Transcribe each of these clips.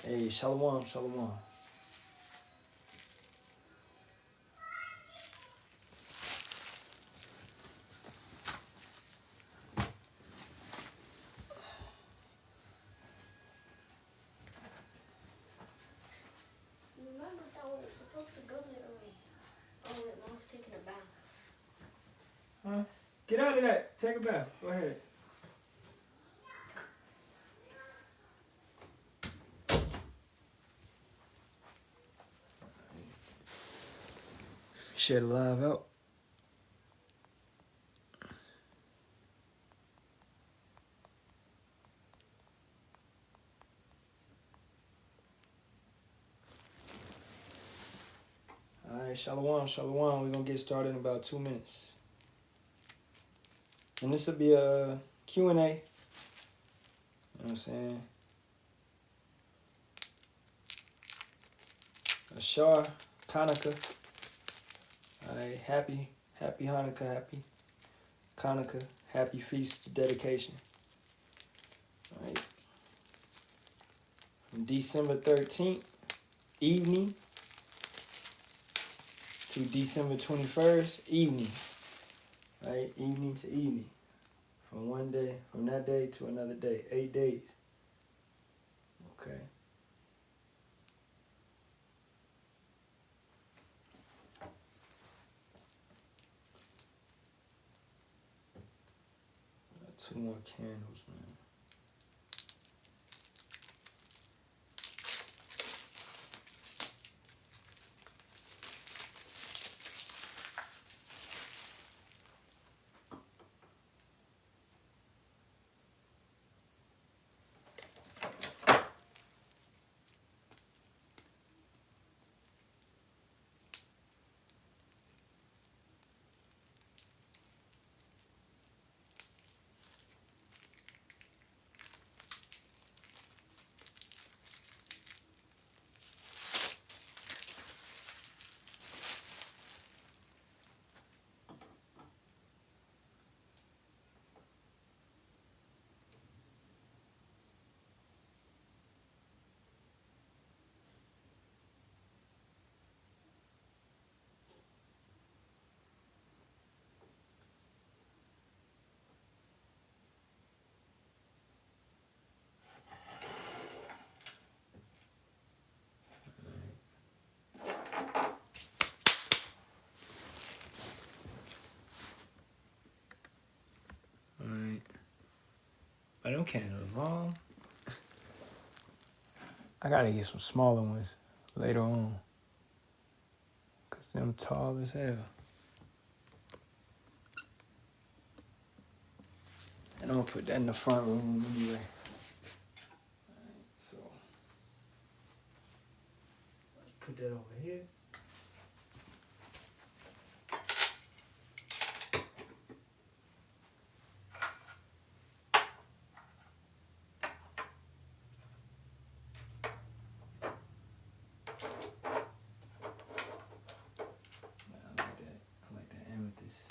Hey, Shalawam, Shalawam. Remember that we were supposed to go there early. Oh, wait, Mom's taking a bath. Huh? Get out of that. Take a bath. Go ahead. Share the live out. Alright, Shalawam, Shalawam. We're going to get started in about 2 minutes. And this will be a Q&A. You know what I'm saying? Ashar, Hanukkah. Alright, happy Hanukkah, happy Hanukkah, happy feast dedication. Alright. From December 13th, evening, to December 21st, evening. Right? Evening to evening. From that day to another day. 8 days. Okay. Got 2 more candles, man. Alright. But them candles long. I gotta get some smaller ones later on. Cause them tall as hell. And I'm gonna put that in the front room anyway. Alright, so put that over here. I like that amethyst.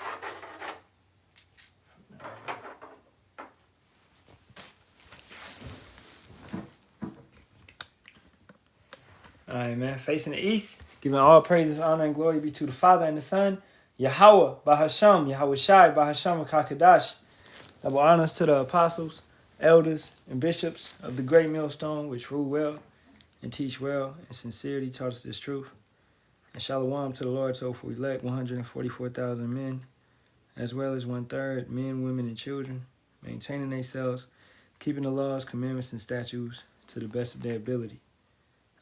Alright, man. Facing the east, giving all praises, honor, and glory be to the Father and the Son, Yahweh, Bahasham, Yahweh Shai, Bahasham, Kakadash. Double honors to the apostles, elders, and bishops of the great millstone, which rule well and teach well, and sincerity taught us this truth. And Shalawam to the Lord's hopeful elect, 144,000 men, as well as 1/3 men, women, and children, maintaining themselves, keeping the laws, commandments, and statutes to the best of their ability.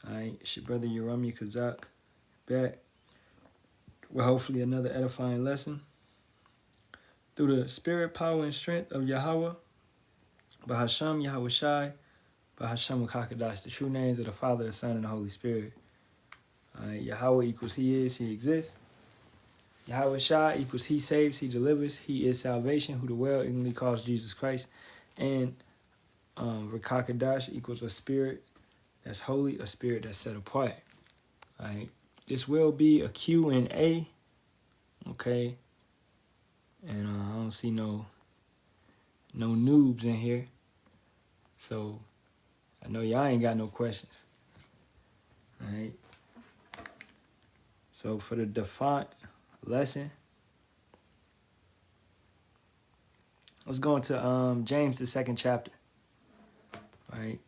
Alright, it's your brother Yerami Kazak back with hopefully another edifying lesson. Through the spirit, power, and strength of Yahweh, Bahasham, Yahweh Shai, Bahasham Kakadash, the true names of the Father, the Son, and the Holy Spirit. Yahweh equals He is, He exists. Yahweh Shai equals He saves, He delivers, He is salvation, who the world ignorantly calls Jesus Christ. And Rakakadash equals a spirit that's holy, a spirit that's set apart. Alright. This will be a Q&A. Okay. And I don't see no noobs in here. So I know y'all ain't got no questions. All right. So for the default lesson, let's go into James, the 2nd chapter. All right.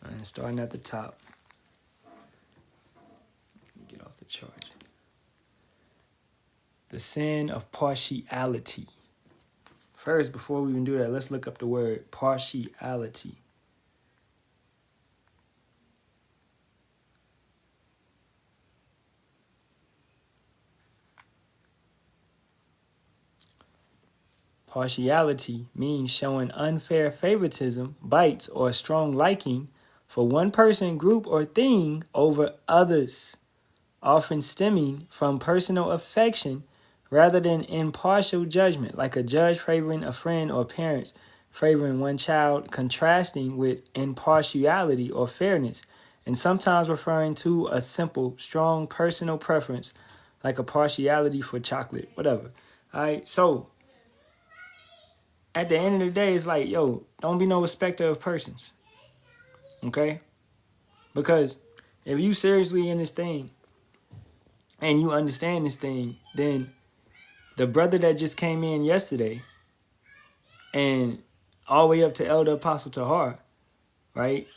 And starting at the top. Get off the charge. The sin of partiality. First, before we even do that, let's look up the word partiality. Partiality means showing unfair favoritism, bias, or a strong liking for one person, group, or thing over others, often stemming from personal affection rather than impartial judgment, like a judge favoring a friend or parents favoring one child, contrasting with impartiality or fairness, and sometimes referring to a simple, strong personal preference, like a partiality for chocolate, whatever. All right, so at the end of the day, it's like, yo, don't be no respecter of persons, okay? Because if you seriously in this thing and you understand this thing, then the brother that just came in yesterday and all the way up to Elder Apostle Tahar, right?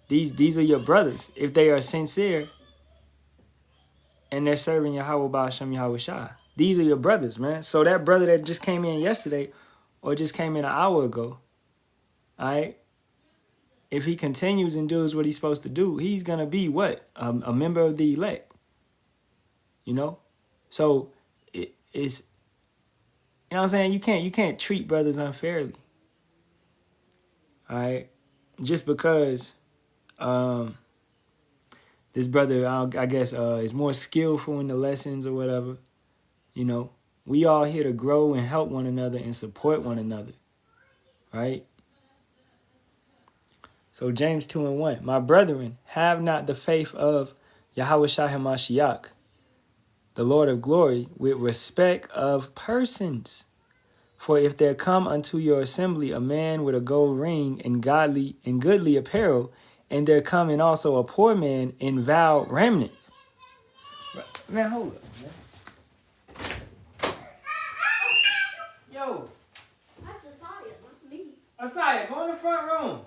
These are your brothers. If they are sincere and they're serving Yahweh Ba'ashem Yahweh Shai, these are your brothers, man. So that brother that just came in yesterday or just came in an hour ago, all right? If he continues and does what he's supposed to do, he's going to be what? A member of the elect, you know? So it's, you know what I'm saying? You can't treat brothers unfairly. All right? Just because this brother, I guess, is more skillful in the lessons or whatever, you know? We all here to grow and help one another and support one another, right? So James 2:1, my brethren, have not the faith of Yahweh Shai HaMashiach, the Lord of glory, with respect of persons. For if there come unto your assembly a man with a gold ring and goodly apparel, and there come in also a poor man in vile raiment. Man, hold up, man. Yo. That's Asaya, not me. Asaya, go in the front room.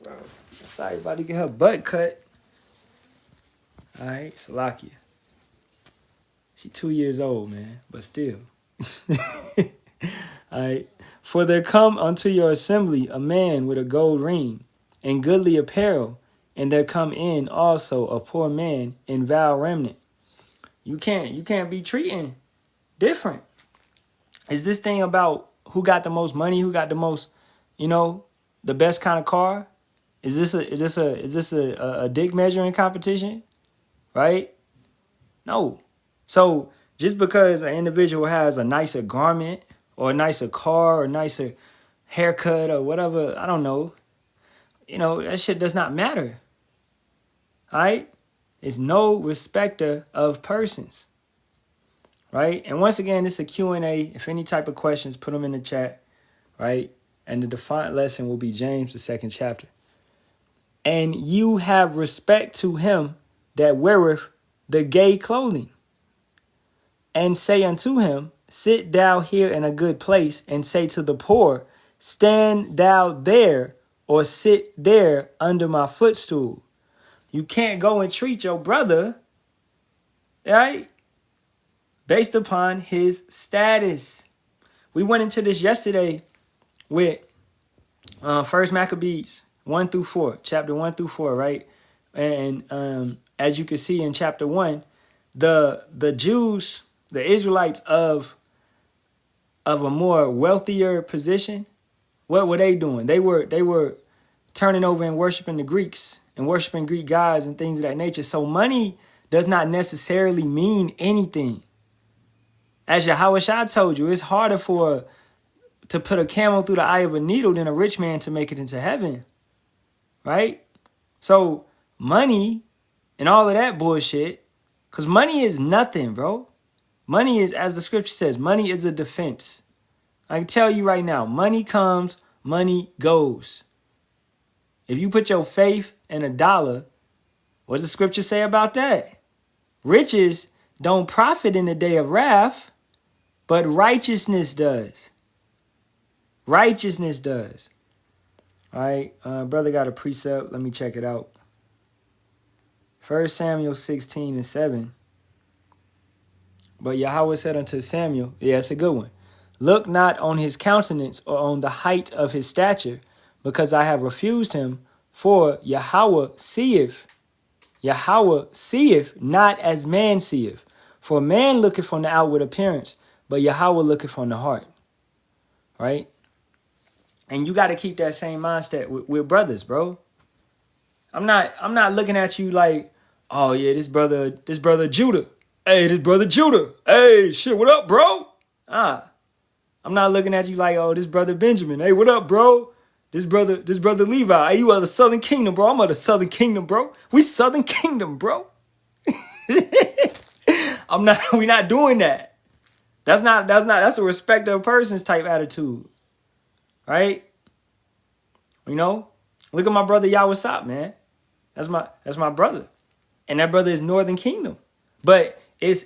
Bro, Asaya about to get her butt cut. All right, Salakia. She 2 years old, man, but still. All right. For there come unto your assembly a man with a gold ring and goodly apparel, and there come in also a poor man in vile raiment. You can't be treating different. Is this thing about who got the most money, who got the most, you know, the best kind of car? Is this a dick measuring competition? Right? No. So just because an individual has a nicer garment or a nicer car or a nicer haircut or whatever, I don't know, you know, that shit does not matter. All right? It's no respecter of persons. Right? And once again, it's a Q&A. If any type of questions, put them in the chat. Right? And the defiant lesson will be James, the 2nd chapter. And you have respect to him that weareth the gay clothing, and say unto him, sit thou here in a good place, and say to the poor, stand thou there, or sit there under my footstool. You can't go and treat your brother, right, based upon his status. We went into this yesterday with 1 Maccabees 1-4, chapter 1-4, right? And as you can see in chapter 1, the Jews, the Israelites of a more wealthier position, what were they doing? They were turning over and worshiping the Greeks and worshiping Greek gods and things of that nature. So money does not necessarily mean anything. As Yahweh Shai told you, it's harder to put a camel through the eye of a needle than a rich man to make it into heaven. Right? So money and all of that bullshit, because money is nothing, bro. Money is, as the scripture says, money is a defense. I can tell you right now, money comes, money goes. If you put your faith in a dollar, what does the scripture say about that? Riches don't profit in the day of wrath, but righteousness does. Righteousness does. All right, brother got a precept. Let me check it out. 1 Samuel 16:7. But Yahweh said unto Samuel, yeah, it's a good one. Look not on his countenance or on the height of his stature, because I have refused him, for Yahweh seeth not as man seeth. For man looketh on the outward appearance, but Yahweh looketh on the heart. Right? And you got to keep that same mindset with brothers, bro. I'm not looking at you like, oh yeah, this brother Judah. Hey, this brother Judah. Hey, shit, what up, bro? I'm not looking at you like, oh, this brother Benjamin. Hey, what up, bro? This brother Levi. Hey, you are the Southern Kingdom, bro. I'm of the Southern Kingdom, bro. We Southern Kingdom, bro. We're not doing that. That's a respect of persons type attitude. Right? You know? Look at my brother Yawasop, man. That's my brother. And that brother is Northern Kingdom. But it's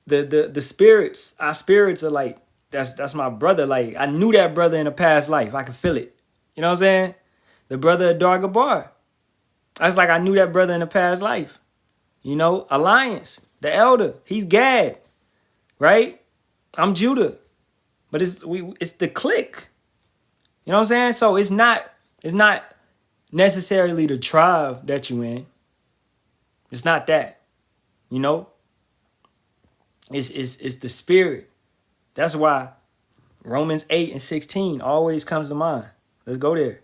the spirits, our spirits are like, that's my brother. Like, I knew that brother in a past life. I could feel it. You know what I'm saying? The brother of Dargabar. That's like I knew that brother in a past life. You know, Alliance, the elder, he's Gad. Right? I'm Judah. But it's the clique. You know what I'm saying? So it's not necessarily the tribe that you in. It's not that. You know? It's the spirit. That's why Romans 8:16 always comes to mind. Let's go there.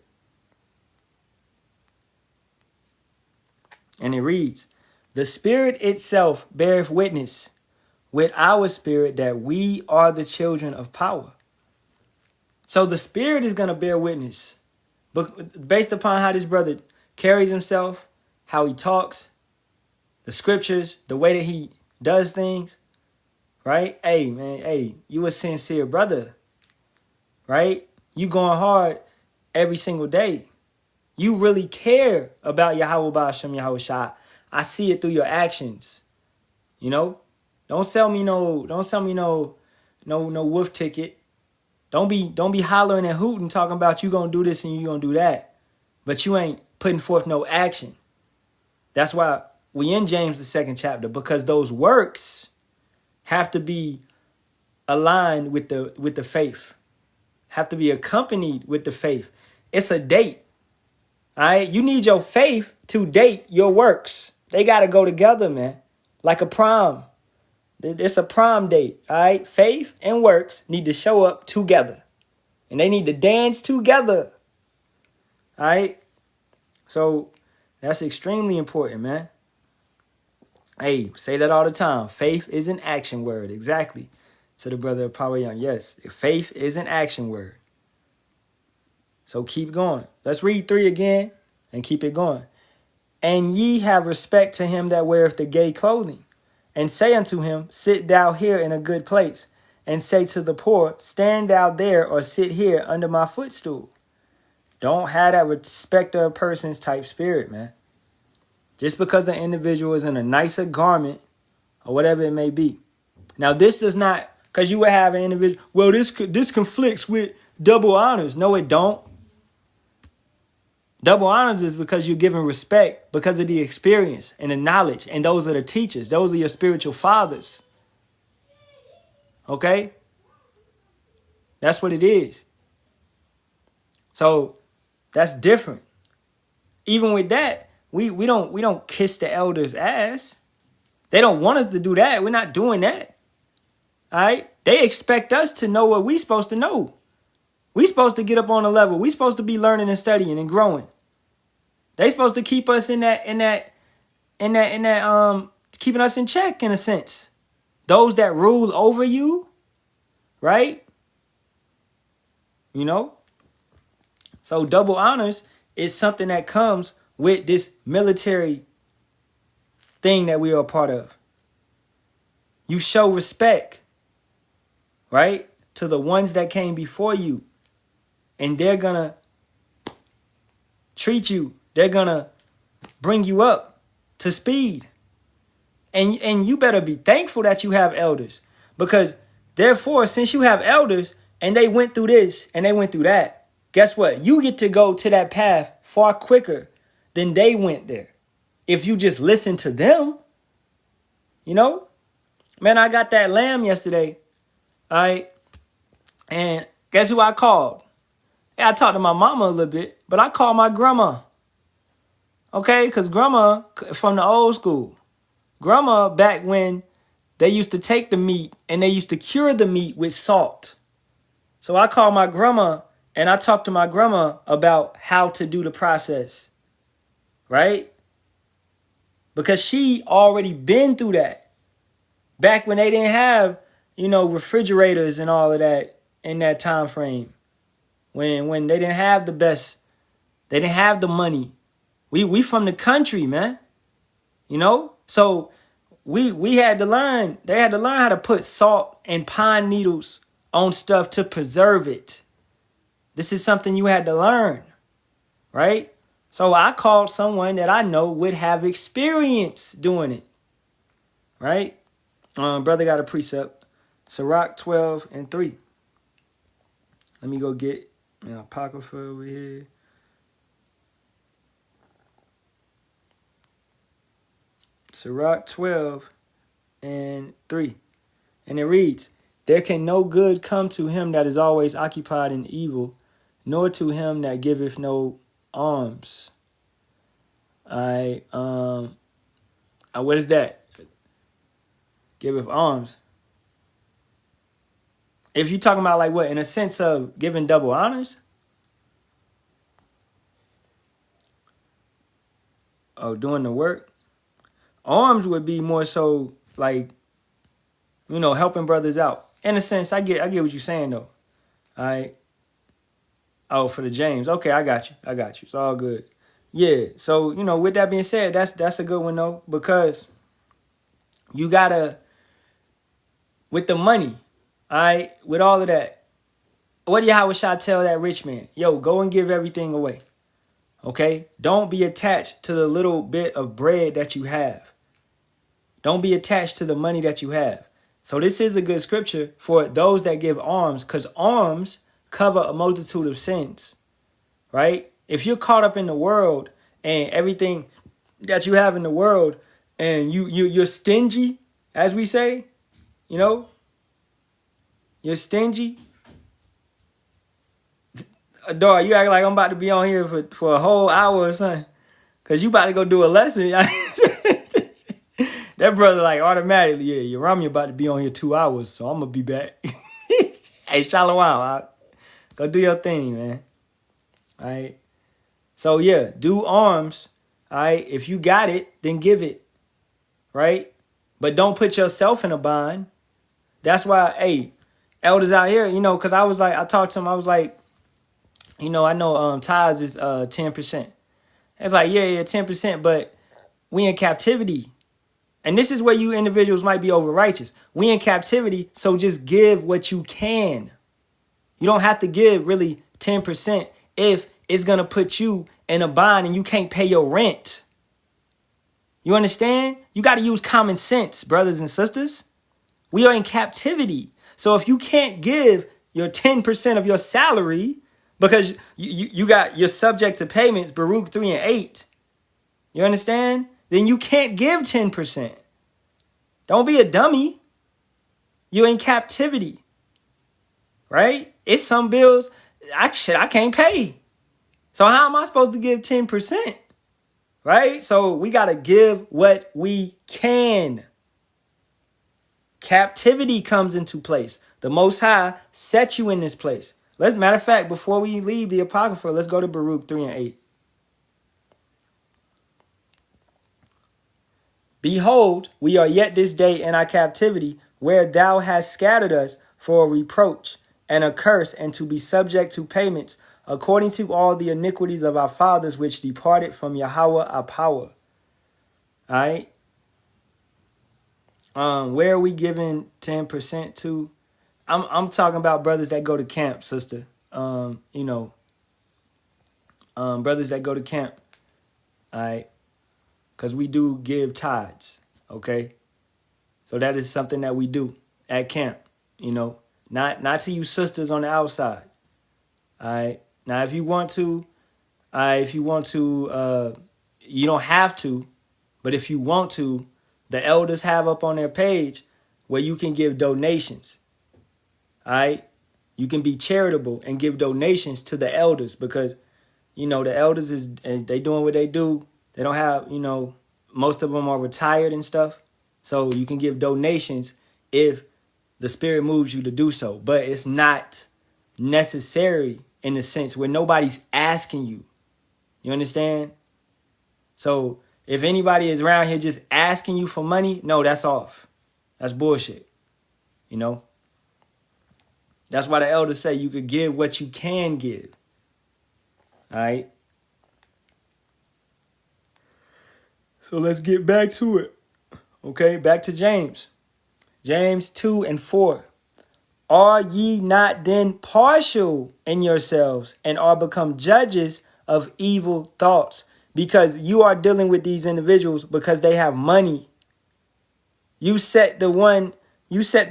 And it reads, the spirit itself beareth witness with our spirit that we are the children of power. So the spirit is going to bear witness. But based upon how this brother carries himself, how he talks, the scriptures, the way that he does things, right? Hey, man, hey, you a sincere brother, right? You going hard every single day. You really care about Yahweh Ba'ashem Yahweh Shah. I see it through your actions. You know? Don't sell me no wolf ticket. Don't be hollering and hooting talking about you gonna do this and you gonna do that. But you ain't putting forth no action. That's why we in James the 2nd chapter, because those works have to be aligned with the faith. Have to be accompanied with the faith. It's a date. All right? You need your faith to date your works. They got to go together, man. Like a prom. It's a prom date. All right? Faith and works need to show up together. And they need to dance together. All right? So that's extremely important, man. Hey, say that all the time. Faith is an action word. Exactly. To the brother of Power Young. Yes, faith is an action word. So keep going. Let's read 3 again and keep it going. And ye have respect to him that weareth the gay clothing, and say unto him, sit thou here in a good place, and say to the poor, stand thou there or sit here under my footstool. Don't have that respect of persons type spirit, man. Just because an individual is in a nicer garment or whatever it may be. Now, this does not, because you would have an individual, well, this conflicts with double honors. No, it don't. Double honors is because you're giving respect because of the experience and the knowledge. And those are the teachers. Those are your spiritual fathers. Okay? That's what it is. So that's different. Even with that, we don't kiss the elders' ass. They don't want us to do that. We're not doing that. All right? They expect us to know what we're supposed to know. We're supposed to get up on a level. We're supposed to be learning and studying and growing. They supposed to keep us in that keeping us in check in a sense. Those that rule over you, right? You know? So double honors is something that comes with this military thing that we are a part of. You show respect, right? to the ones that came before you. And they're going to treat you. They're going to bring you up to speed. And you better be thankful that you have elders. Because therefore, since you have elders and they went through this and they went through that, guess what? You get to go to that path far quicker than they went there. If you just listen to them, you know? Man, I got that lamb yesterday. All right. And guess who I called? Yeah, I talked to my mama a little bit, but I called my grandma. Okay, because grandma from the old school. Grandma back when they used to take the meat and they used to cure the meat with salt. So I called my grandma and I talked to my grandma about how to do the process. Right? Because she already been through that. Back when they didn't have, refrigerators and all of that in that time frame. When they didn't have the best, they didn't have the money. We from the country, man. So we had to learn, they had to learn how to put salt and pine needles on stuff to preserve it. This is something you had to learn, right? So I called someone that I know would have experience doing it, right? Brother got a precept, Sirach 12:3. Let me go get an apocrypha over here. Sirach 12:3. And it reads, there can no good come to him that is always occupied in evil, nor to him that giveth no alms. What is that? Giveth alms. If you're talking about like what, in a sense of giving double honors? Oh, doing the work? Alms would be more so like, helping brothers out. In a sense, I get what you're saying though. All right. Oh, for the James. Okay, I got you. It's all good. Yeah. So, with that being said, that's a good one though, because you gotta, with the money, all right, with all of that, what do Yahweh Shah tell that rich man? Yo, go and give everything away. Okay? Don't be attached to the little bit of bread that you have. Don't be attached to the money that you have. So this is a good scripture for those that give alms, because alms cover a multitude of sins, right? If you're caught up in the world and everything that you have in the world and you're stingy, as we say, you're stingy. Dog, you act like I'm about to be on here for a whole hour or something, because you about to go do a lesson. That brother like automatically, yeah, Rami about to be on here 2 hours, so I'm going to be back. Hey, Shalawam, go do your thing, man. All right. So, yeah, do alms. All right. If you got it, then give it. Right. But don't put yourself in a bind. That's why, hey, elders out here, because I talked to him. I was like, I know tithes is 10%. It's like, yeah, 10%, but we in captivity. And this is where you individuals might be over righteous. We in captivity, so just give what you can. You don't have to give really 10% if it's going to put you in a bind and you can't pay your rent. You understand? You got to use common sense, brothers and sisters. We are in captivity. So if you can't give your 10% of your salary because you're subject to payments, Baruch 3:8. You understand? Then you can't give 10%. Don't be a dummy. You're in captivity. Right? It's some bills I can't pay. So how am I supposed to give 10%? Right? So we got to give what we can. Captivity comes into place. The Most High set you in this place. Matter of fact, before we leave the Apocrypha, let's go to Baruch 3:8. Behold, we are yet this day in our captivity, where thou hast scattered us for a reproach and a curse, and to be subject to payments, according to all the iniquities of our fathers, which departed from Yahweh our power. All right. Where are we giving 10% to? I'm talking about brothers that go to camp, sister. Brothers that go to camp, all right? Because we do give tithes, okay? So that is something that we do at camp, not to you sisters on the outside, all right? Now, if you want to, you don't have to, but if you want to, the elders have up on their page where you can give donations, all right? You can be charitable and give donations to the elders because, the elders they doing what they do. They don't have, most of them are retired and stuff. So you can give donations if the Spirit moves you to do so. But it's not necessary in the sense where nobody's asking you. You understand? So if anybody is around here just asking you for money, no, that's off. That's bullshit. That's why the elders say you could give what you can give. All right? So let's get back to it. Okay, back to James. James 2:4. Are ye not then partial in yourselves and are become judges of evil thoughts? Because you are dealing with these individuals because they have money. You set the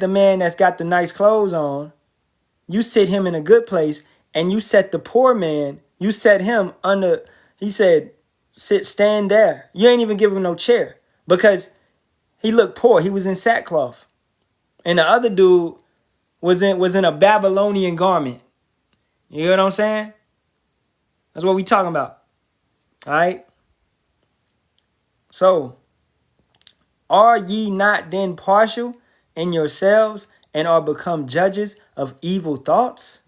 man that's got the nice clothes on, you sit him in a good place, and you set the poor man, you set him under, he said, stand there. You ain't even give him no chair because he looked poor. He was in sackcloth. And the other dude was in a Babylonian garment. You know what I'm saying? That's what we talking about. All right? So, are ye not then partial in yourselves and are become judges of evil thoughts?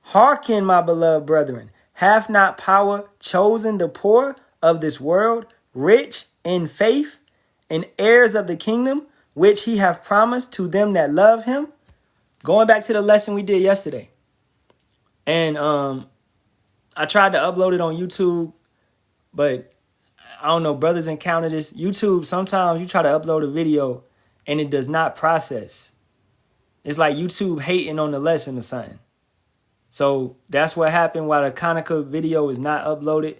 Hearken, my beloved brethren, hath not power chosen the poor of this world, rich in faith, and heirs of the kingdom, which he hath promised to them that love him? Going back to the lesson we did yesterday. And I tried to upload it on YouTube, but I don't know, brothers encounter this. YouTube, sometimes you try to upload a video and it does not process. It's like YouTube hating on the lesson or something. So that's what happened while the Conica video is not uploaded.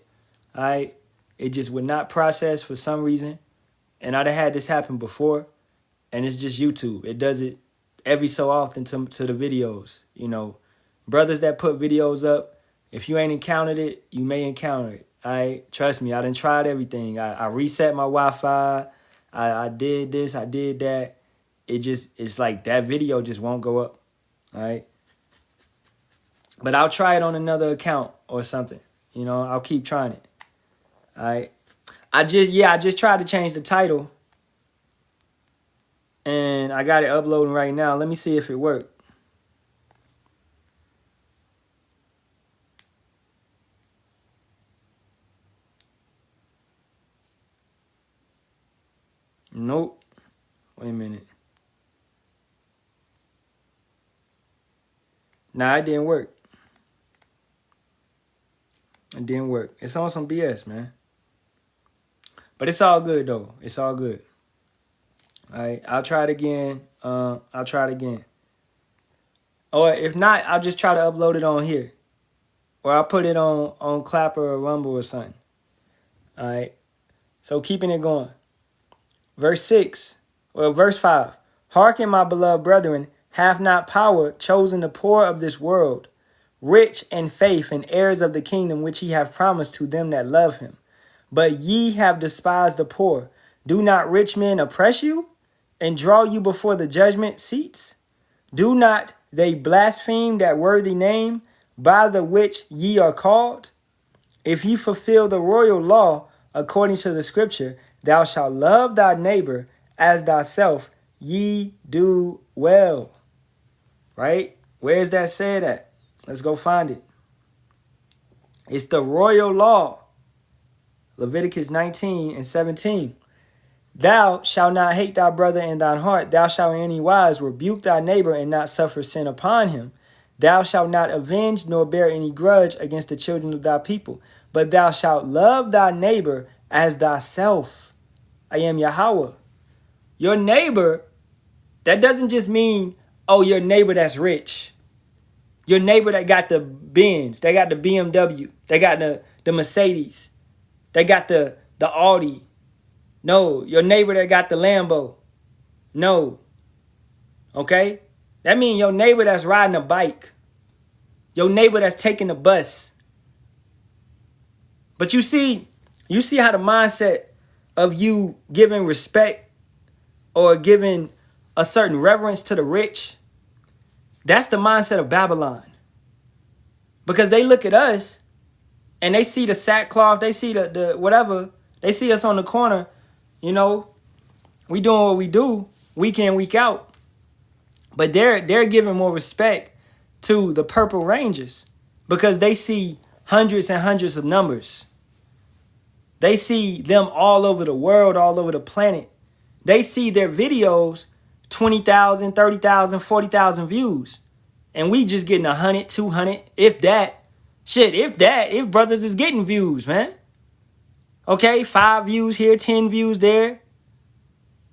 All right. It just would not process for some reason. And I'd had this happen before. And it's just YouTube. It does it every so often to the videos. Brothers that put videos up, if you ain't encountered it, you may encounter it. All right. Trust me, I done tried everything. I reset my Wi-Fi. I did this, I did that. It's like that video just won't go up. All right. But I'll try it on another account or something. I'll keep trying it. All right. I just tried to change the title. And I got it uploading right now. Let me see if it worked. Nope. Wait a minute. Nah, it didn't work. It didn't work. It's on some BS, man. But it's all good, though. It's all good. All right. I'll try it again. Or if not, I'll just try to upload it on here. Or I'll put it on Clapper or Rumble or something. All right. So keeping it going. Verse 5. Hearken, my beloved brethren, hath not power chosen the poor of this world, rich in faith and heirs of the kingdom which he hath promised to them that love him. But ye have despised the poor. Do not rich men oppress you and draw you before the judgment seats? Do not they blaspheme that worthy name by the which ye are called? If ye fulfill the royal law according to the scripture, thou shalt love thy neighbor as thyself, ye do well. Right? Where is that said at? Let's go find it. It's the royal law. Leviticus 19:17. Thou shalt not hate thy brother in thine heart. Thou shalt in any wise rebuke thy neighbor and not suffer sin upon him. Thou shalt not avenge nor bear any grudge against the children of thy people. But thou shalt love thy neighbor as thyself. I am Yahweh. Your neighbor, that doesn't just mean Oh, your neighbor that's rich. Your neighbor that got the Benz, they got the BMW, they got the Mercedes, they got the Audi. No, your neighbor that got the Lambo. No. Okay? That means your neighbor that's riding a bike. Your neighbor that's taking the bus. But you see how the mindset of you giving respect or giving a certain reverence to the rich, that's the mindset of Babylon. Because they look at us and they see the sackcloth, they see the whatever, they see us on the corner, you know, we doing what we do week in, week out. But they're giving more respect to the Purple Rangers because they see hundreds and hundreds of numbers. They see them all over the world, all over the planet. They see their videos, 20,000, 30,000, 40,000 views. And we just getting 100, 200, if that. Shit, if brothers is getting views, man. Okay, 5 views here, 10 views there.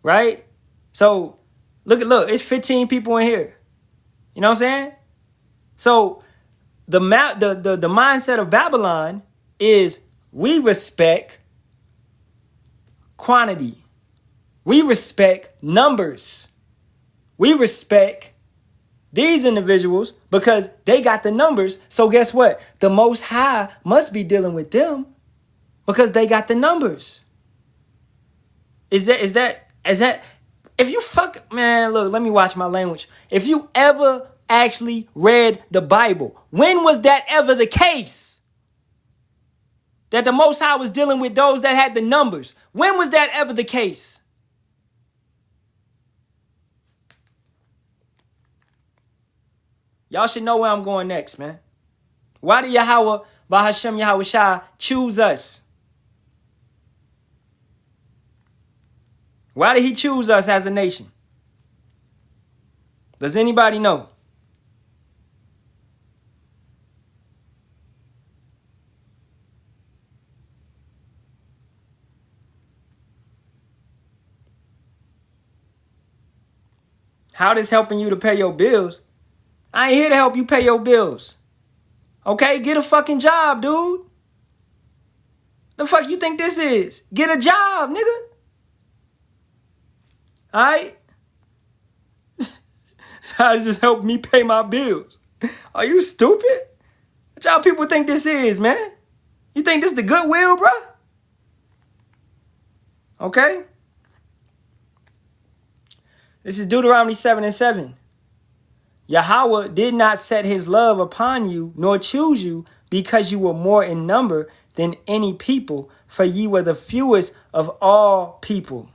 Right? So, look, it's 15 people in here. You know what I'm saying? So, the mindset of Babylon is we respect quantity. We respect numbers. We respect these individuals because they got the numbers. So guess what? The Most High must be dealing with them because they got the numbers. Is that if you man, look, let me watch my language. If you ever actually read the Bible, when was that ever the case? That the Most High was dealing with those that had the numbers. When was that ever the case? Y'all should know where I'm going next, man. Why did Yahweh, Bahashem Yahweh Shai, choose us? Why did he choose us as a nation? Does anybody know? How this helping you to pay your bills? I ain't here to help you pay your bills. Okay, get a fucking job, dude. The fuck you think this is? Get a job, nigga. Alright? How does this help me pay my bills? Are you stupid? What y'all people think this is, man? You think this the Goodwill, bruh? Okay? This is Deuteronomy 7:7. Yahweh did not set his love upon you, nor choose you, because you were more in number than any people, for ye were the fewest of all people.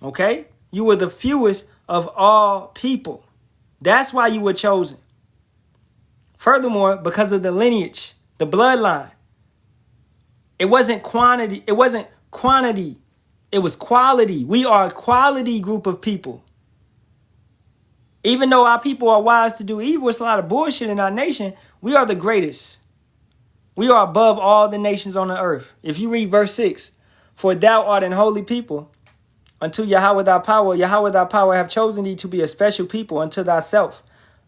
Okay? You were the fewest of all people. That's why you were chosen. Furthermore, because of the lineage, the bloodline. It wasn't quantity. It wasn't quantity. It was quality. We are a quality group of people. Even though our people are wise to do evil, it's a lot of bullshit in our nation. We are the greatest. We are above all the nations on the earth. If you read verse 6, for thou art an holy people unto Yahweh thy power. Yahweh thy power have chosen thee to be a special people unto thyself.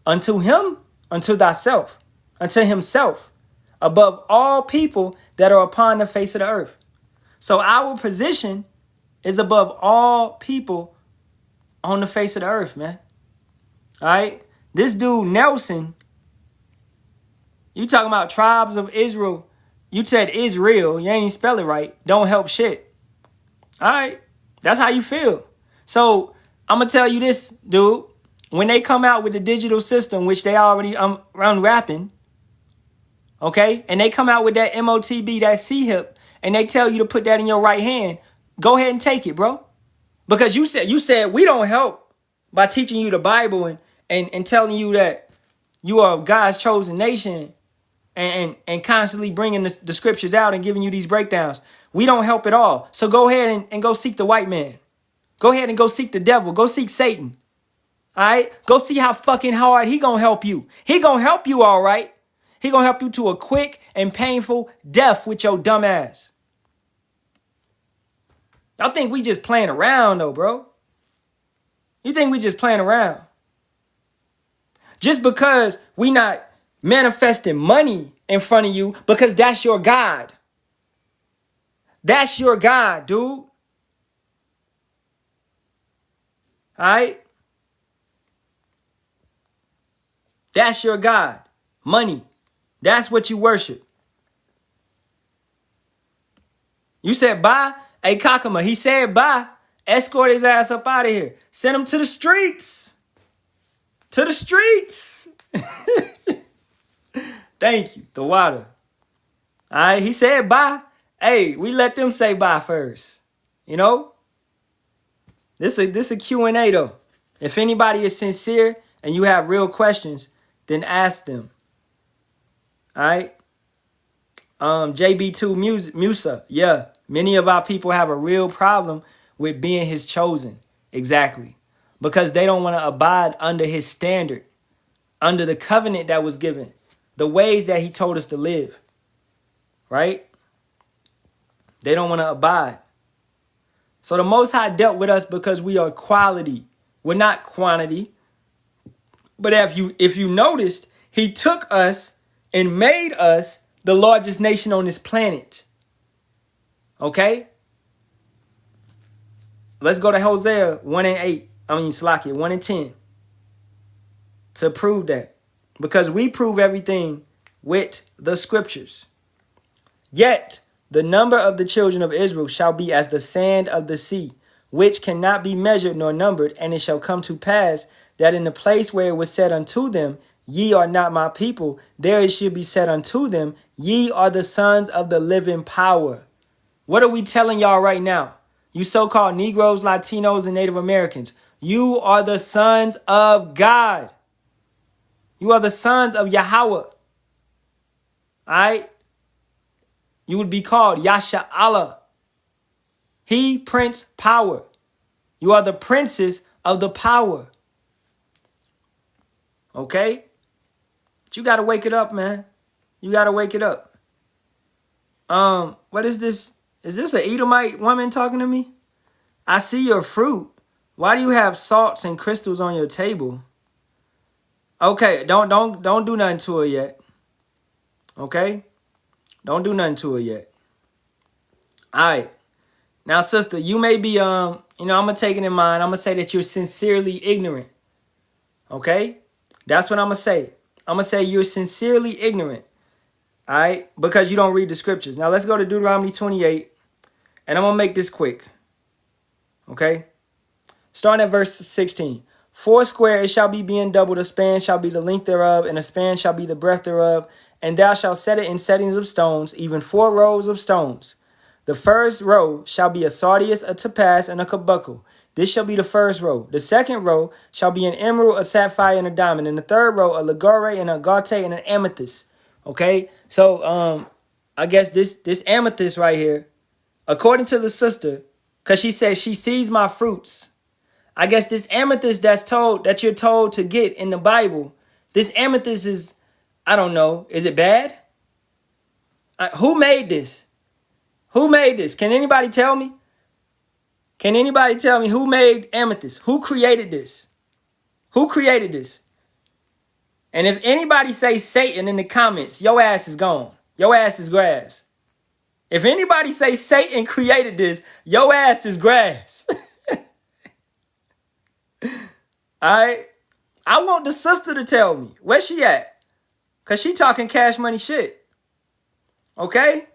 Unto him, unto thyself, unto himself, above all people that are upon the face of the earth. So our position is above all people on the face of the earth, man. All right, this dude Nelson, you talking about tribes of Israel? You said Israel, you ain't even spell it right. Don't help shit. All right, that's how you feel. So I'm gonna tell you this, dude. When they come out with the digital system, which they already unwrapping, okay, and they come out with that MOTB, that C-hip, and they tell you to put that in your right hand, go ahead and take it, bro. Because you said we don't help by teaching you the Bible and telling you that you are God's chosen nation and constantly bringing the scriptures out and giving you these breakdowns. We don't help at all. So go ahead and go seek the white man. Go ahead and go seek the devil. Go seek Satan. All right? Go see how fucking hard he gonna help you. He gonna help you, all right? He gonna help you to a quick and painful death with your dumb ass. Y'all think we just playing around though, bro? You think we just playing around? Just because we not manifesting money in front of you, because that's your God. That's your God, dude. All right? That's your God. Money. That's what you worship. You said bye? Hey, Kakama, he said bye. Escort his ass up out of here. Send him to the streets. To the streets. Thank you. The water. All right, he said bye. Hey, we let them say bye first. You know? This a Q&A though. If anybody is sincere and you have real questions, then ask them. All right? JB2 Musa. Yeah, many of our people have a real problem with being his chosen. Exactly. Because they don't want to abide under his standard, under the covenant that was given, the ways that he told us to live. Right? They don't want to abide. So the Most High dealt with us because we are quality. We're not quantity. But if you noticed, he took us and made us the largest nation on this planet. Okay? Let's go to Hosea 1:8. Slakia 1:10. To prove that. Because we prove everything with the scriptures. Yet the number of the children of Israel shall be as the sand of the sea, which cannot be measured nor numbered. And it shall come to pass that in the place where it was said unto them, ye are not my people, there it should be said unto them, ye are the sons of the living power. What are we telling y'all right now? You so-called Negroes, Latinos, and Native Americans. You are the sons of God. You are the sons of Yahweh. All right? You would be called Yasharahla. He, Prince, power. You are the princes of the power. Okay? But you got to wake it up, man. You got to wake it up. What is this? Is this an Edomite woman talking to me? I see your fruit. Why do you have salts and crystals on your table? Okay, don't do nothing to her yet. Okay? Don't do nothing to her yet. All right. Now, sister, you may be, I'm going to take it in mind. I'm going to say that you're sincerely ignorant. Okay? That's what I'm going to say. I'm going to say you're sincerely ignorant. All right? Because you don't read the scriptures. Now, let's go to Deuteronomy 28. And I'm going to make this quick. Okay? Starting at verse 16. 4 square it shall be being doubled, a span shall be the length thereof, and a span shall be the breadth thereof. And thou shalt set it in settings of stones, even 4 rows of stones. The first row shall be a sardius, a topaz, and a carbuncle. This shall be the first row. The second row shall be an emerald, a sapphire, and a diamond. And the third row, a ligure, and a agate, and an amethyst. Okay? So, I guess this amethyst right here, according to the sister, because she says she sees my fruits. I guess this amethyst that you're told to get in the Bible, this amethyst is, I don't know, is it bad? Who made this? Who made this? Can anybody tell me? Can anybody tell me who made amethyst? Who created this? Who created this? And if anybody say Satan in the comments, your ass is gone. Your ass is grass. If anybody say Satan created this, your ass is grass. All right? I want the sister to tell me. Where she at? Because she talking cash money shit. Okay?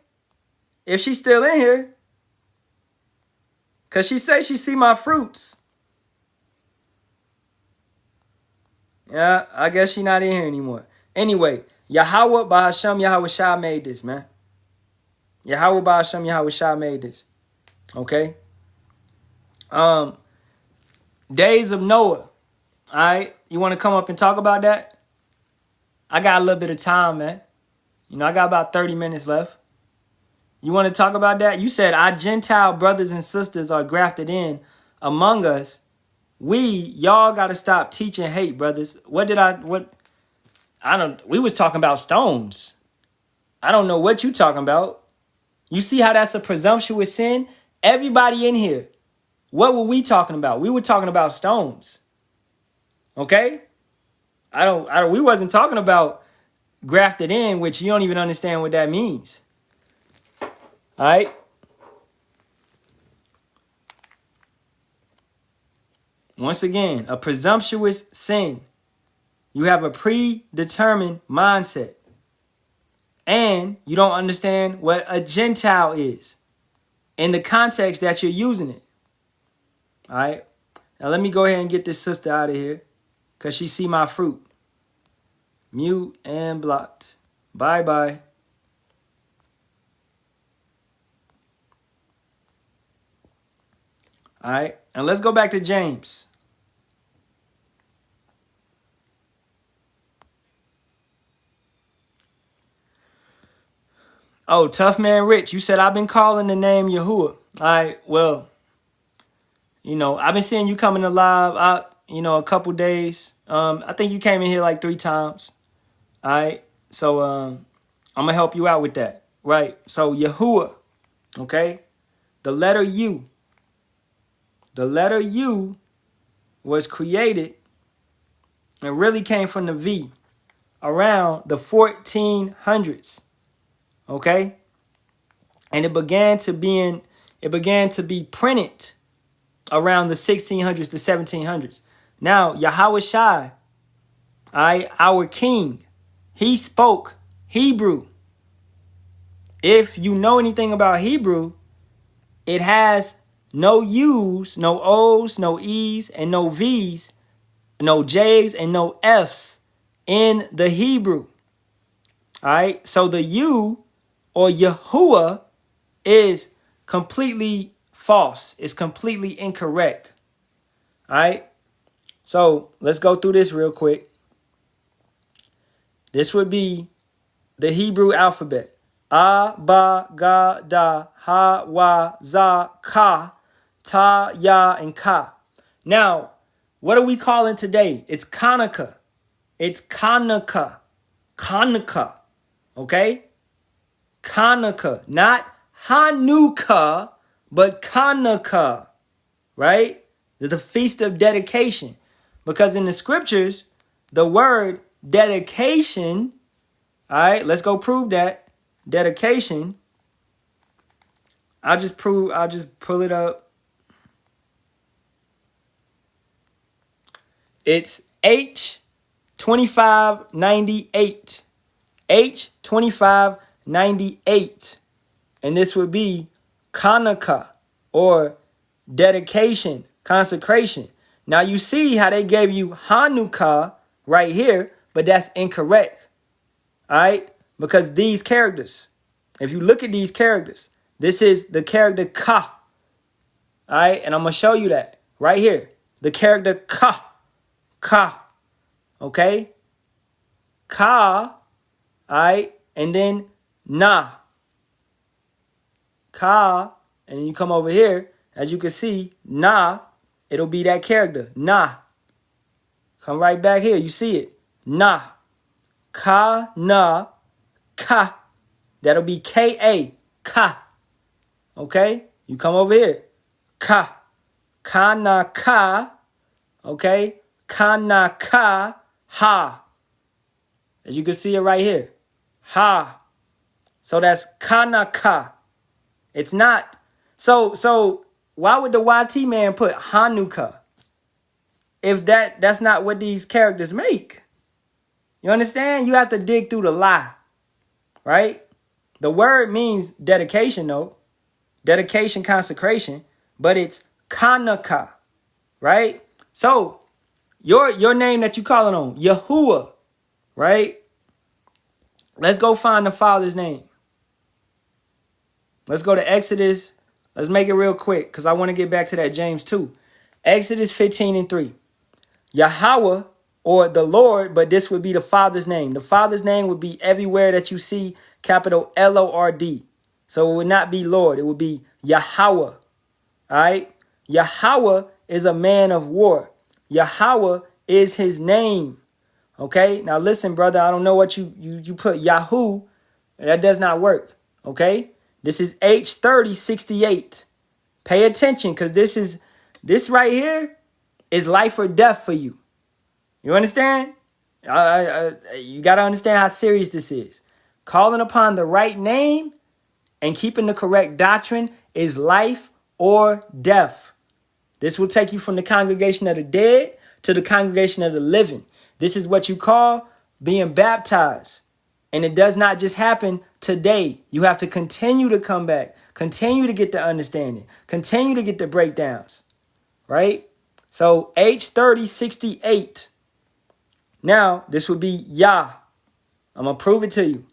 If she's still in here. Because she say she see my fruits. Yeah, I guess she not in here anymore. Anyway, Yahweh Bahasham Yahweh Shah made this, man. Yahweh Bahasham Yahweh Shah made this. Okay? Days of Noah. All right? You want to come up and talk about that? I got a little bit of time, man. I got about 30 minutes left. You want to talk about that? You said our Gentile brothers and sisters are grafted in among us. Y'all got to stop teaching hate, brothers. We was talking about stones. I don't know what you talking about. You see how that's a presumptuous sin? Everybody in here, what were we talking about? We were talking about stones. Okay? We wasn't talking about grafted in, which you don't even understand what that means. All right. Once again, a presumptuous sin. You have a predetermined mindset. And you don't understand what a Gentile is in the context that you're using it. All right. Now let me go ahead and get this sister out of here because she see my fruit. Mute and blocked. Bye-bye. All right. And let's go back to James. Oh, Tough Man Rich, you said I've been calling the name Yahuwah. All right, well, I've been seeing you coming alive out, a couple days. I think you came in here like 3 times. All right, so I'm gonna help you out with that. Right, so Yahuwah, okay, the letter U. The letter U was created and really came from the V around the 1400s. Okay, and it began to be printed around the 1600s to 1700s. Now, Yahweh Shai, our king, he spoke Hebrew. If you know anything about Hebrew, it has no U's, no O's, no E's, and no V's, no J's, and no F's in the Hebrew. All right, so the U or Yahuwah is completely false. It's completely incorrect. All right. So let's go through this real quick. This would be the Hebrew alphabet. A, ba, ga, da, ha, wa, za, ka, ta, ya, and ka. Now, what are we calling today? It's Hanukkah. It's Hanukkah. Hanukkah. Okay? Hanukkah. Not Hanukkah, but Hanukkah, right? The feast of dedication. Because in the scriptures, the word dedication, all right, let's go prove that. Dedication. I'll just pull it up. It's H2598. H2598. And this would be Hanukkah or dedication, consecration. Now you see how they gave you Hanukkah right here, but that's incorrect. All right? Because these characters, if you look at these characters, this is the character Ka. All right? And I'm going to show you that right here. The character Ka. Ka. Okay? Ka. All right? And then Na. Ka. And then you come over here. As you can see, Na. It'll be that character. Na. Come right back here. You see it. Na. Ka. Na. Ka. That'll be K-A. Ka. Okay? You come over here. Ka. Ka na ka. Okay? Ka na ka. Ha. As you can see it right here. Ha. So that's ka na ka. It's not. So why would the YT man put Hanukkah if that's not what these characters make? You understand? You have to dig through the lie, right? The word means dedication, though. Dedication, consecration, but it's Hanukkah, right? So your name that you calling on, Yahuwah, right? Let's go find the Father's name. Let's go to Exodus. Let's make it real quick because I want to get back to that James 2. Exodus 15:3. Yahweh or the Lord, but this would be the Father's name. The Father's name would be everywhere that you see capital L-O-R-D. So it would not be Lord. It would be Yahweh. All right? Yahweh is a man of war. Yahweh is his name. Okay? Now listen, brother. I don't know what you put Yahoo. That does not work. Okay? This is H3068. Pay attention because this right here is life or death for you. You understand? You got to understand how serious this is. Calling upon the right name and keeping the correct doctrine is life or death. This will take you from the congregation of the dead to the congregation of the living. This is what you call being baptized. And it does not just happen today. You have to continue to come back, continue to get the understanding, continue to get the breakdowns, right? So H3068. Now, this would be Yah. I'm going to prove it to you.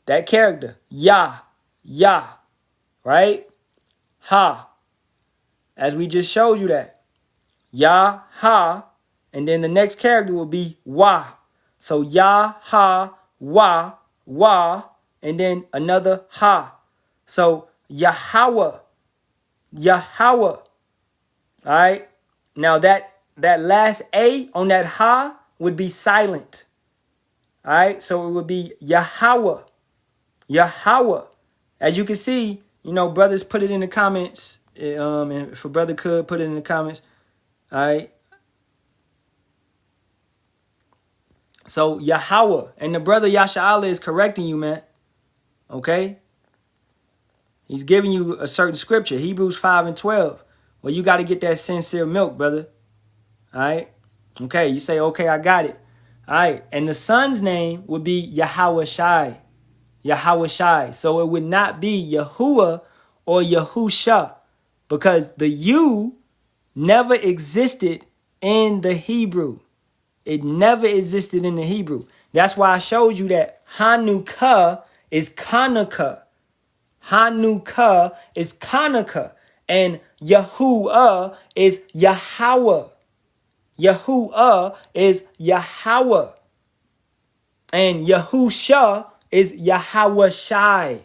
That character, Yah, right? Ha. As we just showed you that. Yah, ha. And then the next character will be Wah. So Yah, ha, Wah, Wah. And then another ha. So Yahweh. All right. Now that last A on that ha would be silent. All right. So it would be Yahweh. As you can see, brothers put it in the comments. And if a brother could put it in the comments. All right. So Yahweh. And the brother Yasharahla is correcting you, man. Okay. He's giving you a certain scripture. Hebrews 5:12. Well, you got to get that sincere milk, brother. All right. Okay. You say, okay, I got it. All right. And the son's name would be Yahweh Shai. So it would not be Yahuwah or Yahusha, because the U never existed in the Hebrew. It never existed in the Hebrew. That's why I showed you that Hanukkah is Hanukkah. Hanukkah is Hanukkah. And Yahuwah is Yahweh. Yahuwah is Yahweh. And Yahusha is Yahweh Shai.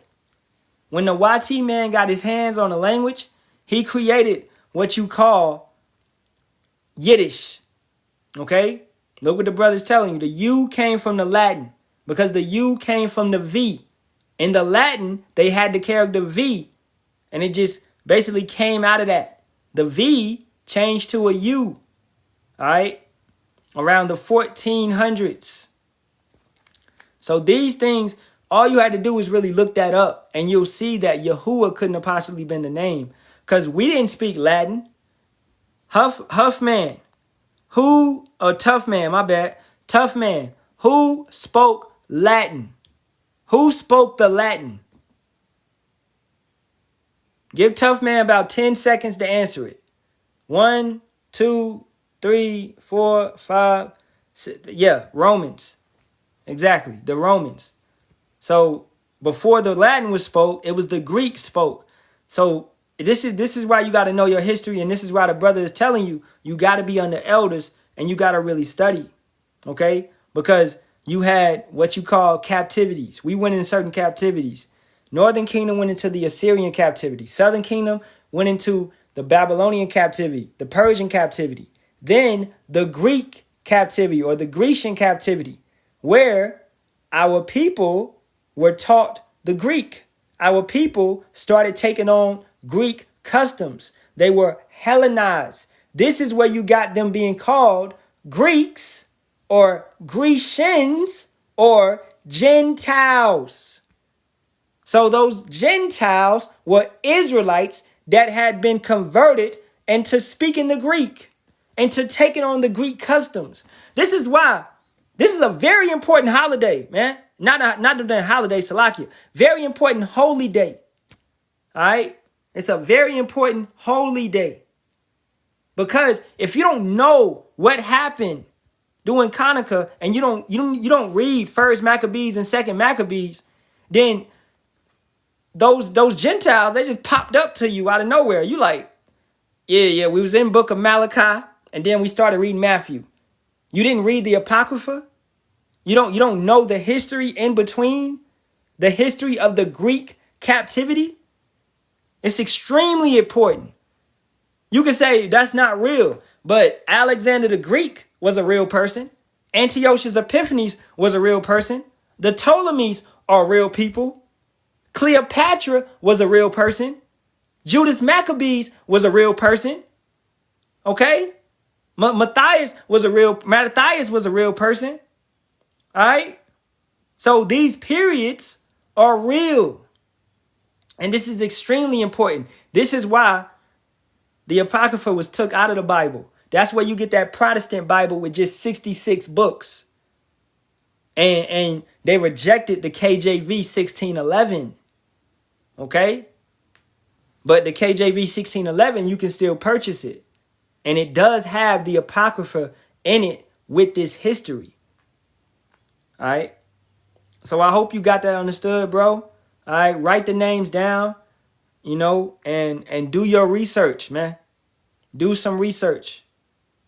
When the YT man got his hands on the language, he created what you call Yiddish. Okay? Look what the brother's telling you. The U came from the Latin because the U came from the V. In the Latin, they had the character V, and it just basically came out of that. The V changed to a U, all right, around the 1400s. So these things, all you had to do is really look that up, and you'll see that Yahuwah couldn't have possibly been the name, because we didn't speak Latin. Tough man, who spoke Latin? Who spoke the Latin? Give Tough Man about 10 seconds to answer it. 1, 2, 3, 4, 5, 6. Yeah, Romans. Exactly, the Romans. So before the Latin was spoke, it was the Greek spoke. So this is why you got to know your history, and this is why the brother is telling you, you got to be under elders and you got to really study, okay? Because you had what you call captivities. We went in certain captivities. Northern Kingdom went into the Assyrian captivity. Southern Kingdom went into the Babylonian captivity, the Persian captivity. Then the Greek captivity, or the Grecian captivity, where our people were taught the Greek. Our people started taking on Greek customs. They were Hellenized. This is where you got them being called Greeks or Grecians or Gentiles. So those Gentiles were Israelites that had been converted into speaking the Greek, into taking on the Greek customs. This is why this is a very important holiday, man. Not the holiday, Salakia. Very important holy day. All right? It's a very important holy day. Because if you don't know what happened during Hanukkah, and you don't read First Maccabees and Second Maccabees, then those Gentiles, they just popped up to you out of nowhere. You like, yeah, we was in book of Malachi, and then we started reading Matthew. You didn't read the Apocrypha? You don't know the history in between? The history of the Greek captivity? It's extremely important. You can say that's not real, but Alexander the Greek was a real person. Antiochus Epiphanes was a real person. The Ptolemies are real people. Cleopatra was a real person. Judas Maccabees was a real person. Okay? Mattathias was a real person. All right. So these periods are real. And this is extremely important. This is why the Apocrypha was took out of the Bible. That's where you get that Protestant Bible with just 66 books. And they rejected the KJV 1611. Okay? But the KJV 1611, you can still purchase it. And it does have the Apocrypha in it with this history. All right? So I hope you got that understood, bro. All right? Write the names down, and do your research, man. Do some research.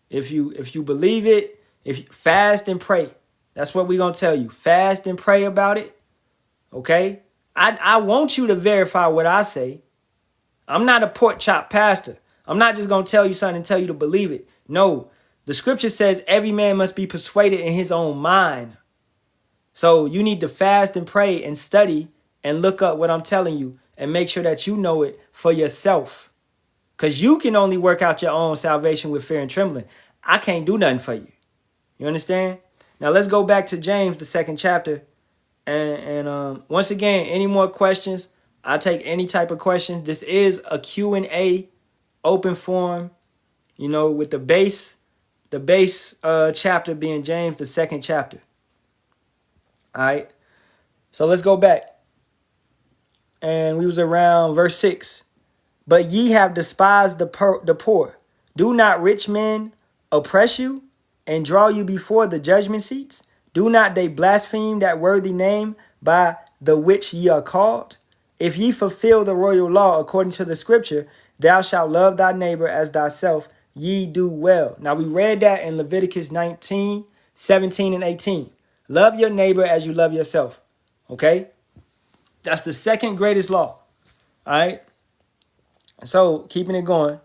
If you believe it, if you fast and pray. That's what we're going to tell you. Fast and pray about it. Okay? I want you to verify what I say. I'm not a pork chop pastor. I'm not just going to tell you something and tell you to believe it. No. The scripture says every man must be persuaded in his own mind. So you need to fast and pray and study and look up what I'm telling you and make sure that you know it for yourself. Because you can only work out your own salvation with fear and trembling. I can't do nothing for you. You understand? Now let's go back to James, the 2nd chapter. And once again, any more questions? I'll take any type of questions. This is a Q&A open forum, with the base chapter being James, the 2nd chapter. All right. So let's go back. And we was around verse 6. But ye have despised the poor. Do not rich men oppress you and draw you before the judgment seats? Do not they blaspheme that worthy name by the which ye are called? If ye fulfill the royal law according to the scripture, thou shalt love thy neighbor as thyself, ye do well. Now we read that in Leviticus 19, 17, and 18. Love your neighbor as you love yourself. Okay? That's the second greatest law. All right? So, keeping it going.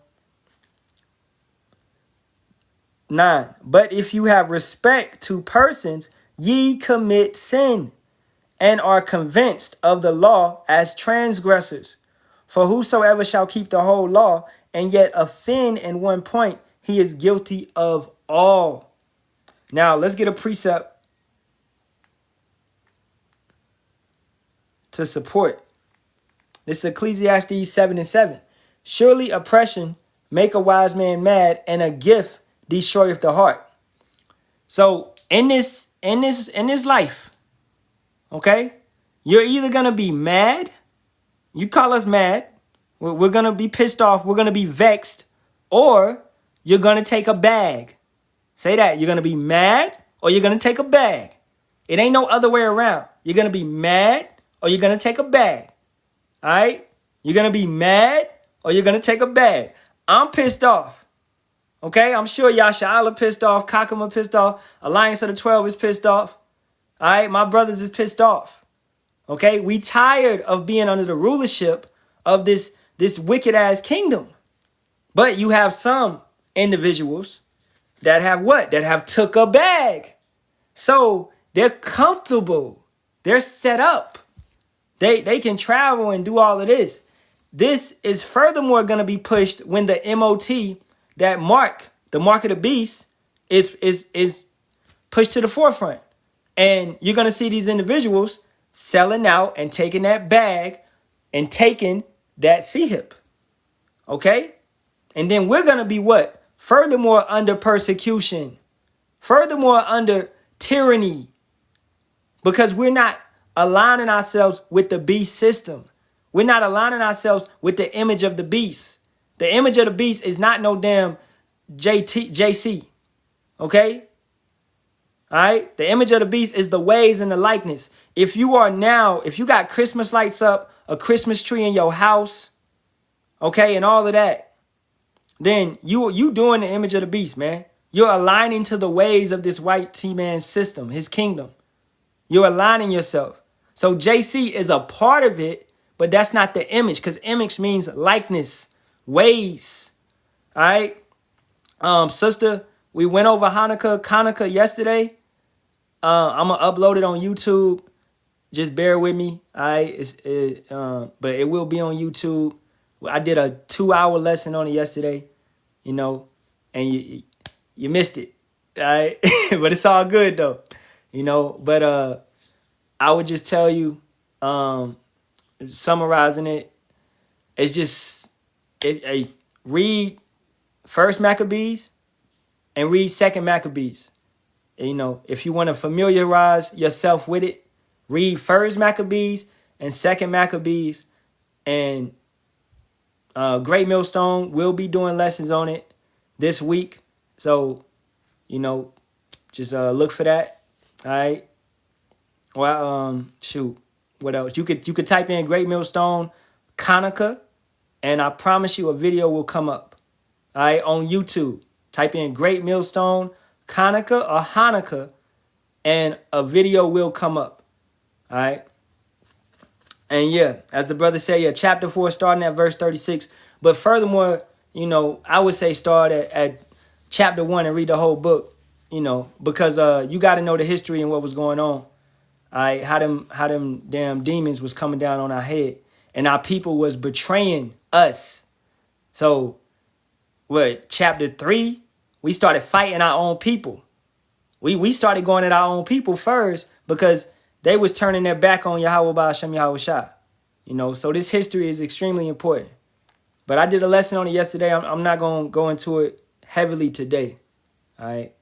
9. But if you have respect to persons, ye commit sin and are convinced of the law as transgressors. For whosoever shall keep the whole law and yet offend in one point, he is guilty of all. Now, let's get a precept to support. This is Ecclesiastes 7 and 7. Surely oppression make a wise man mad, and a gift destroyeth the heart. So in this life, okay, you're either gonna be mad, you call us mad, we're gonna be pissed off, we're gonna be vexed, or you're gonna take a bag. Say that, you're gonna be mad or you're gonna take a bag. It ain't no other way around. You're gonna be mad or you're gonna take a bag. All right? You're gonna be mad or you're gonna take a bag. I'm pissed off. Okay, I'm sure Yasharahla pissed off, Kakama pissed off, Alliance of the 12 is pissed off. All right, my brothers is pissed off. Okay, we tired of being under the rulership of this wicked ass kingdom. But you have some individuals that have what? That have took a bag. So they're comfortable. They're set up. They can travel and do all of this. This is furthermore going to be pushed when the MOT, that mark, the mark of the beast, is pushed to the forefront. And you're going to see these individuals selling out and taking that bag and taking that C-hip. Okay? And then we're going to be what? Furthermore under persecution. Furthermore under tyranny. Because we're not aligning ourselves with the beast system. We're not aligning ourselves with the image of the beast. The image of the beast is not no damn JC. Okay? All right? The image of the beast is the ways and the likeness. If you got Christmas lights up, a Christmas tree in your house, okay, and all of that, then you doing the image of the beast, man. You're aligning to the ways of this white T-man system, his kingdom. You're aligning yourself. So JC is a part of it, but that's not the image, because image means likeness, ways. All right? Sister, we went over Hanukkah yesterday. I'm going to upload it on YouTube. Just bear with me. All right? But it will be on YouTube. I did a 2-hour lesson on it yesterday, and you missed it. All right. But it's all good though. But I would just tell you, summarizing it, it's just read First Maccabees and read Second Maccabees. If you want to familiarize yourself with it, read First Maccabees and Second Maccabees. And Great Millstone will be doing lessons on it this week. So, just look for that. All right. Well, shoot. What else? You could type in Great Millstone Hanukkah, and I promise you a video will come up. All right, on YouTube. Type in Great Millstone Hanukkah, and a video will come up. All right. And yeah, as the brother said, yeah, chapter 4 starting at verse 36. But furthermore, I would say start at chapter 1 and read the whole book, because you got to know the history and what was going on. All right, how them damn demons was coming down on our head, and our people was betraying us. So, chapter 3, we started fighting our own people. We started going at our own people first because they was turning their back on Yahweh Ba'ashem Yahweh Shah. So this history is extremely important. But I did a lesson on it yesterday. I'm not going to go into it heavily today. All right.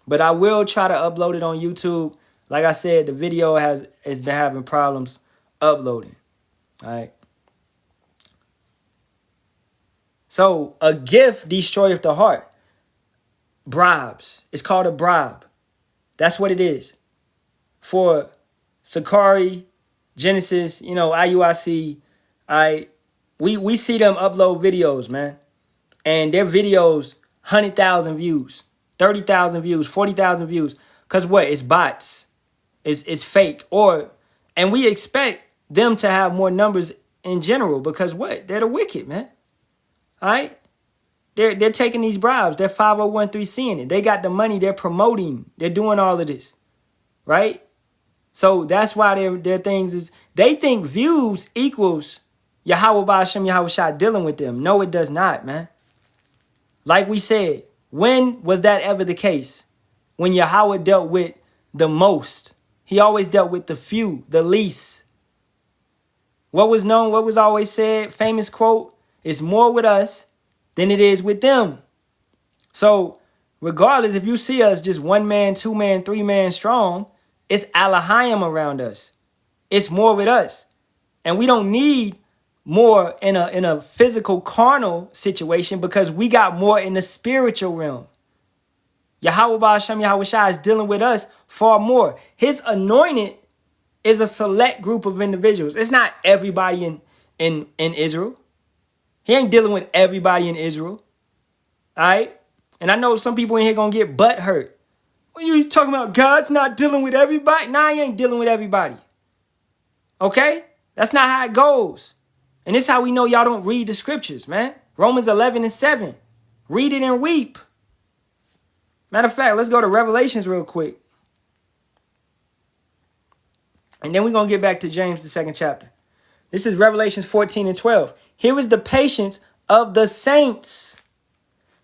But I will try to upload it on YouTube. Like I said, the video has been having problems uploading. All right. So a gift destroyeth the heart. Bribes. It's called a bribe. That's what it is. For Sakari, Genesis, IUIC, we see them upload videos, man. And their videos, 100,000 views, 30,000 views, 40,000 views. Because what? It's bots. It's fake. And we expect them to have more numbers in general because what? They're the wicked, man. All right? They're taking these bribes. They're 501(c)(ing it. They got the money. They're promoting. They're doing all of this. Right? So that's why their things is, they think views equals Yahweh Ba'ashem Yahweh Shah dealing with them. No, it does not, man. Like we said, when was that ever the case? When Yahweh dealt with the most. He always dealt with the few, the least. What was always said, famous quote, it's more with us than it is with them. So regardless, if you see us just 1 man, 2 man, 3 man strong, it's Alahayim around us. It's more with us. And we don't need more in a physical, carnal situation because we got more in the spiritual realm. Yahweh Ba'ashem Yahweh Shah is dealing with us far more. His anointed is a select group of individuals. It's not everybody in Israel. He ain't dealing with everybody in Israel. All right? And I know some people in here going to get butt hurt. What are you talking about? God's not dealing with everybody? Nah, he ain't dealing with everybody. Okay? That's not how it goes. And this is how we know y'all don't read the scriptures, man. Romans 11:7. Read it and weep. Matter of fact, let's go to Revelations real quick. And then we're going to get back to James, the 2nd chapter. This is Revelations 14:12. Here is the patience of the saints.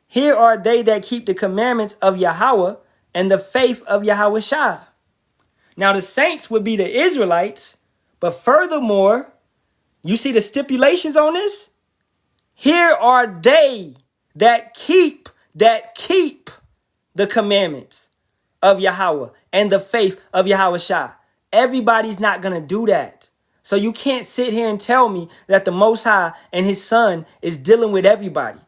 Here are they that keep the commandments of Yahweh and the faith of Yahweh Shah. Now the saints would be the Israelites, but furthermore, you see the stipulations on this? Here are they that keep the commandments of Yahweh and the faith of Yahweh Shah. Everybody's not going to do that. So you can't sit here and tell me that the Most High and his son is dealing with everybody.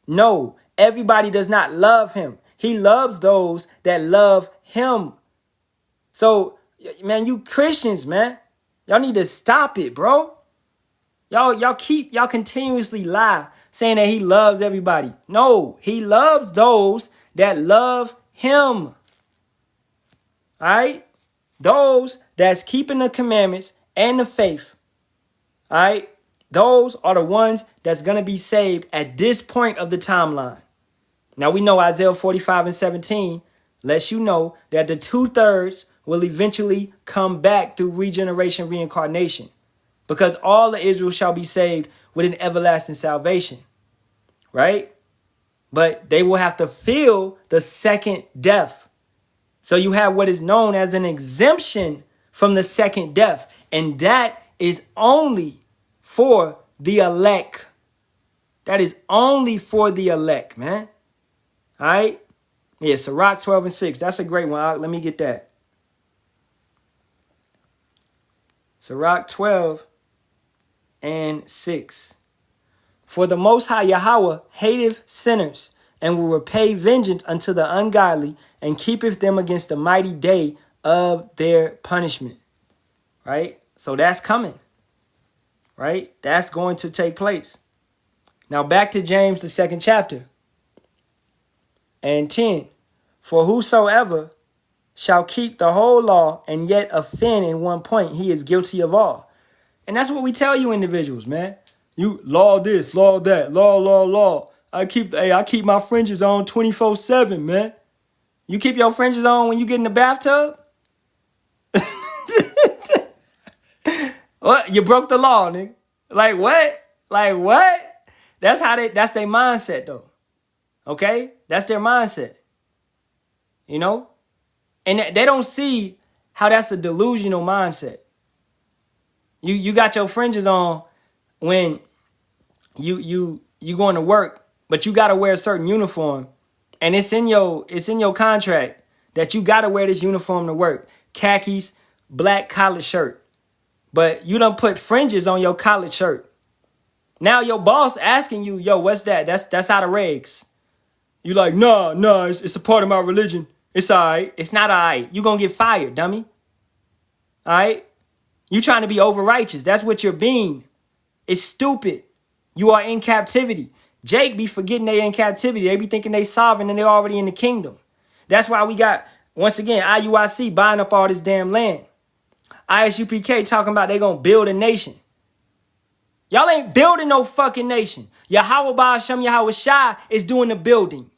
No, everybody does not love him. He loves those that love him. So, man, you Christians, man, y'all need to stop it, bro. Y'all continuously lie saying that he loves everybody. No, he loves those that love him. All right? Those that's keeping the commandments and the faith. All right? Those are the ones that's going to be saved at this point of the timeline. Now we know Isaiah 45:17 lets you know that the 2/3 will eventually come back through regeneration, reincarnation. Because all of Israel shall be saved with an everlasting salvation. Right? but they will have to feel the second death. So you have what is known as an exemption from the second death, and that is only for the elect. That is only for the elect, man. All right? Yeah, Sirach 12 and 6. That's a great one. Let me get that. Sirach 12 and 6. For the Most High Yahweh hateth sinners, and will repay vengeance unto the ungodly, and keepeth them against the mighty day of their punishment. Right? So that's coming. Right? That's going to take place. Now back to James, the 2nd chapter. And 10. For whosoever shall keep the whole law and yet offend in one point, he is guilty of all. And that's what we tell you individuals, man. You law this, law that, law. I keep my fringes on 24/7, man. You keep your fringes on when you get in the bathtub? What? You broke the law, nigga. Like what? Like what? That's their mindset though. Okay? That's their mindset. You know? And they don't see how that's a delusional mindset. You got your fringes on when you going to work, but you got to wear a certain uniform, and it's in your contract that you got to wear this uniform to work. Khakis, black collared shirt. But you done put fringes on your collared shirt. Now your boss asking you, yo, what's that? That's out of regs. You like, nah, it's a part of my religion. It's all right. It's not all right. You gonna get fired, dummy. All right? You trying to be over righteous. That's what you're being. It's stupid. You are in captivity. Jake be forgetting they in captivity. They be thinking they sovereign and they're already in the kingdom. That's why we got, once again, IUIC buying up all this damn land. ISUPK talking about they gonna build a nation. Y'all ain't building no fucking nation. Yahweh Ba'ashem Yahweh Shai is doing the building.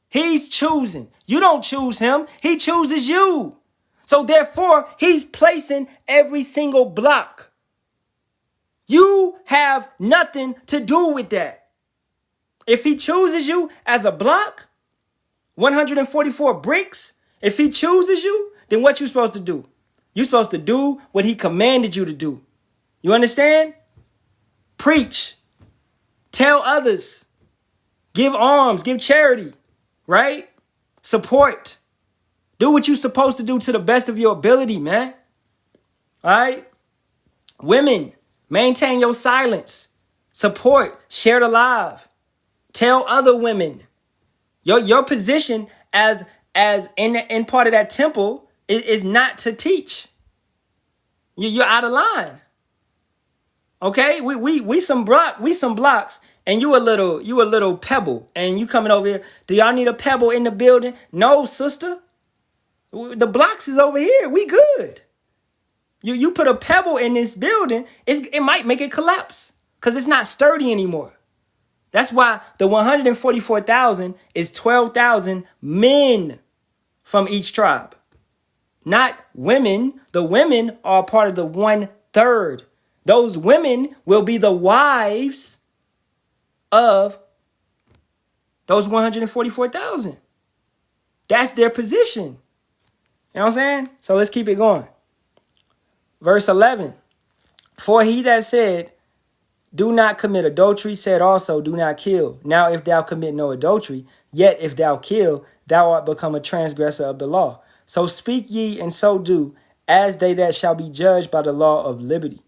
He's choosing. You don't choose him. He chooses you. So therefore, he's placing every single block. You have nothing to do with that. If he chooses you as a block, 144 bricks, if he chooses you, then what you supposed to do? You're supposed to do what he commanded you to do. You understand? Preach. Tell others. Give alms. Give charity. Right? Support. Do what you're supposed to do to the best of your ability, man. All right? Women, maintain your silence. Support. Share the live. Tell other women. Your position as in part of that temple is not to teach. You're out of line. Okay? We some blocks, and you a little pebble, and you coming over here. Do y'all need a pebble in the building? No, sister. The blocks is over here. We good. You put a pebble in this building, it might make it collapse because it's not sturdy anymore. That's why the 144,000 is 12,000 men from each tribe. Not women. The women are part of the 1/3. Those women will be the wives of those 144,000. That's their position. You know what I'm saying? So let's keep it going. Verse 11. For he that said, do not commit adultery, said also, do not kill. Now if thou commit no adultery, yet if thou kill, thou art become a transgressor of the law. So speak ye and so do, as they that shall be judged by the law of liberty.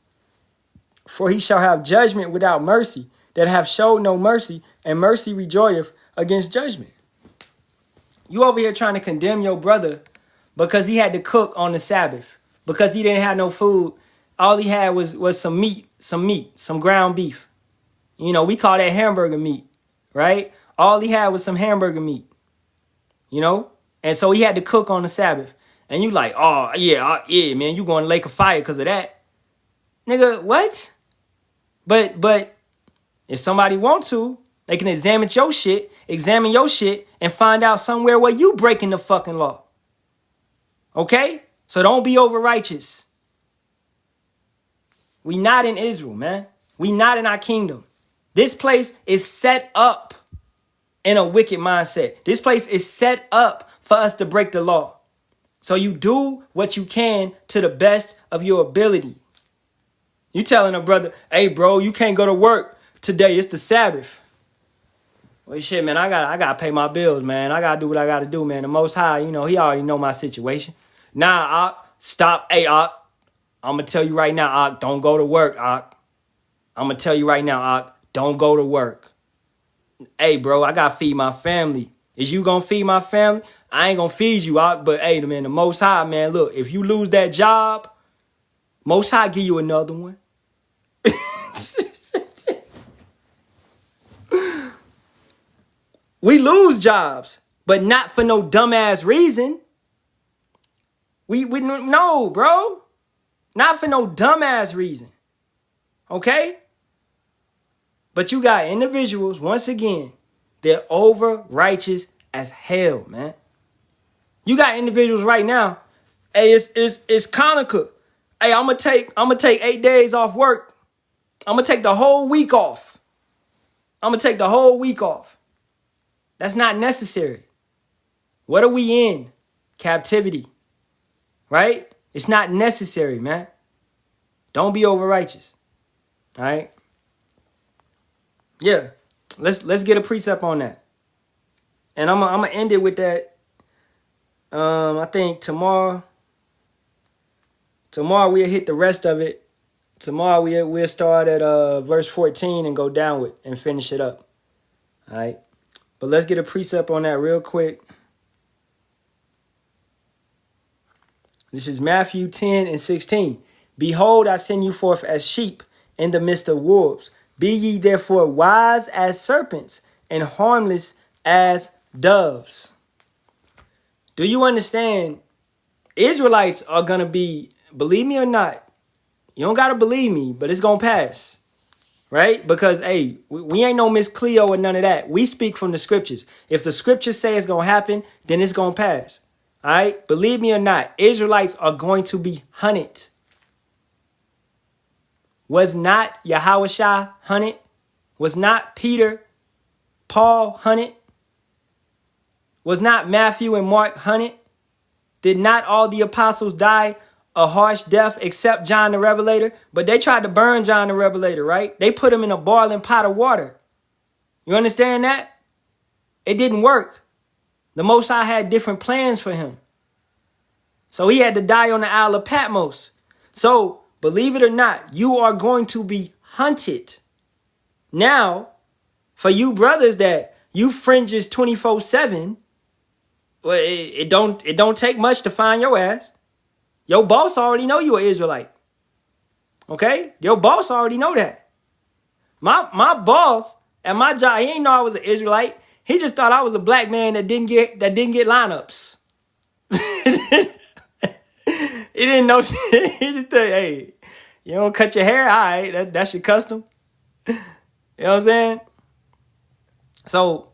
For he shall have judgment without mercy, that have showed no mercy, and mercy rejoiceth against judgment. You over here trying to condemn your brother because he had to cook on the Sabbath, because he didn't have no food. All he had was some meat, some ground beef. You know, we call that hamburger meat, right? All he had was some hamburger meat, you know? And so he had to cook on the Sabbath. And you like, oh, yeah, man, you going to lake of fire because of that. Nigga, what? But if somebody want to, they can examine your shit, and find out somewhere where you breaking the fucking law. Okay? So don't be over righteous. We not in Israel, man. We not in our kingdom. This place is set up. in a wicked mindset. This place is set up for us to break the law. So you do what you can to the best of your ability. You telling a brother, hey, bro, you can't go to work today. It's the Sabbath. Well, shit, man, I gotta pay my bills, man. I gotta do what I gotta do, man. The Most High, he already know my situation. Nah, stop. Hey, I'm gonna tell you right now, don't go to work, I'm gonna tell you right now, don't go to work. Hey, bro, I gotta feed my family. Is you gonna feed my family? I ain't gonna feed you, but hey, man, the Most High, man, look, if you lose that job, Most High give you another one. We lose jobs, but not for no dumbass reason. We no, bro. Not for no dumbass reason. Okay? But you got individuals, once again, they're over righteous as hell, man. You got individuals right now. Hey, it's Hanukkah. Hey, I'm gonna take 8 days off work. I'm gonna take the whole week off. That's not necessary. What are we in? Captivity. Right? It's not necessary, man. Don't be over righteous. All right? Yeah. Let's get a precept on that. And I'm gonna end it with that. I think tomorrow we'll hit the rest of it. Tomorrow we'll start at verse 14 and go downward and finish it up. All right? But let's get a precept on that real quick. This is Matthew 10 and 16. Behold, I send you forth as sheep in the midst of wolves. Be ye therefore wise as serpents and harmless as doves. Do you understand? Israelites are going to be, believe me or not, you don't got to believe me, but it's going to pass. Right? Because, hey, we ain't no Miss Cleo or none of that. We speak from the scriptures. If the scriptures say it's going to happen, then it's going to pass. All right? Believe me or not, Israelites are going to be hunted. Was not Yahushua hunted? Was not Peter, Paul hunted? Was not Matthew and Mark hunted? Did not all the apostles die a harsh death except John the Revelator? But they tried to burn John the Revelator, right? They put him in a boiling pot of water. You understand that? It didn't work. The Most High had different plans for him. So he had to die on the Isle of Patmos. So, believe it or not, you are going to be hunted. Now, for you brothers that you fringes 24/7, well, it don't take much to find your ass. Your boss already know you an Israelite. Okay? Your boss already know that. My boss at my job, he ain't know I was an Israelite. He just thought I was a black man that didn't get lineups. He didn't know shit. He just thought, hey, you don't cut your hair? All right, that's your custom. You know what I'm saying? So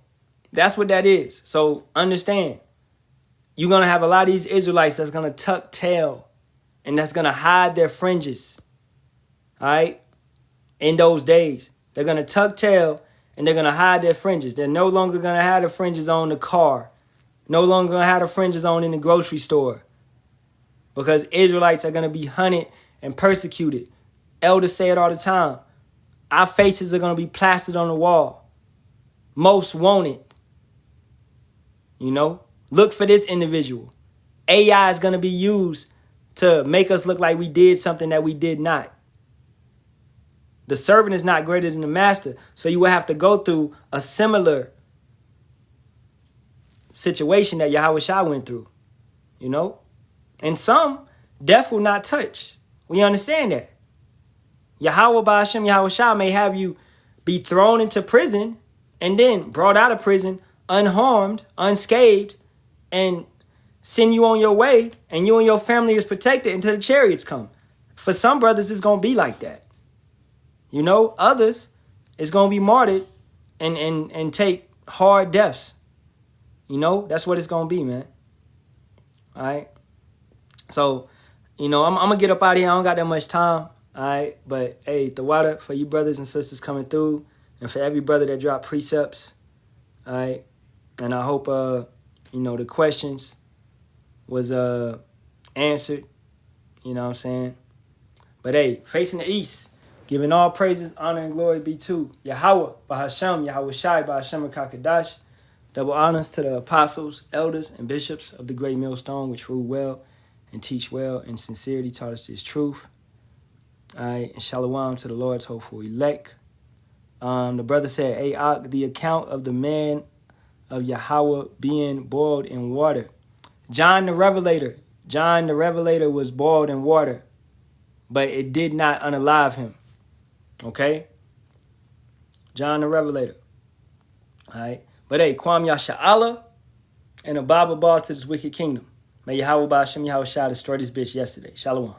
that's what that is. So understand, you're going to have a lot of these Israelites that's going to tuck tail and that's going to hide their fringes. All right? In those days, they're going to tuck tail and they're going to hide their fringes. They're no longer going to have the fringes on the car. No longer going to have the fringes on in the grocery store. Because Israelites are going to be hunted and persecuted. Elders say it all the time. Our faces are going to be plastered on the wall. Most wanted. You know? Look for this individual. AI is going to be used to make us look like we did something that we did not. The servant is not greater than the master. So you will have to go through a similar situation that Yahushua went through. You know? And some, death will not touch. We understand that. Yahweh Ba'ashem Yahushua may have you be thrown into prison and then brought out of prison unharmed, unscathed, and send you on your way, and you and your family is protected until the chariots come. For some brothers, it's going to be like that. You know, others, it's going to be martyred and take hard deaths. You know, that's what it's going to be, man. All right. So, you know, I'm going to get up out of here. I don't got that much time. All right. But, hey, the water for you brothers and sisters coming through and for every brother that dropped precepts. All right. And I hope, the questions was answered. You know what I'm saying? But hey, facing the east, giving all praises, honor, and glory be to Yahweh, Bahasham, Yahweh Shai, Bahasham, Kakadash. Double honors to the apostles, elders, and bishops of the great millstone, which rule well and teach well and sincerity taught us his truth. All right, and shalawam to the Lord's hopeful elect. The brother said, Ayok, the account of the man of Yahweh being boiled in water. John the Revelator was boiled in water, but it did not unalive him. Okay? John the Revelator. All right? But hey, Shalawam Yasharahla and a Bible ball to this wicked kingdom. May Yahweh Ba'ashem Yahweh Shai destroy this bitch yesterday. Shalom.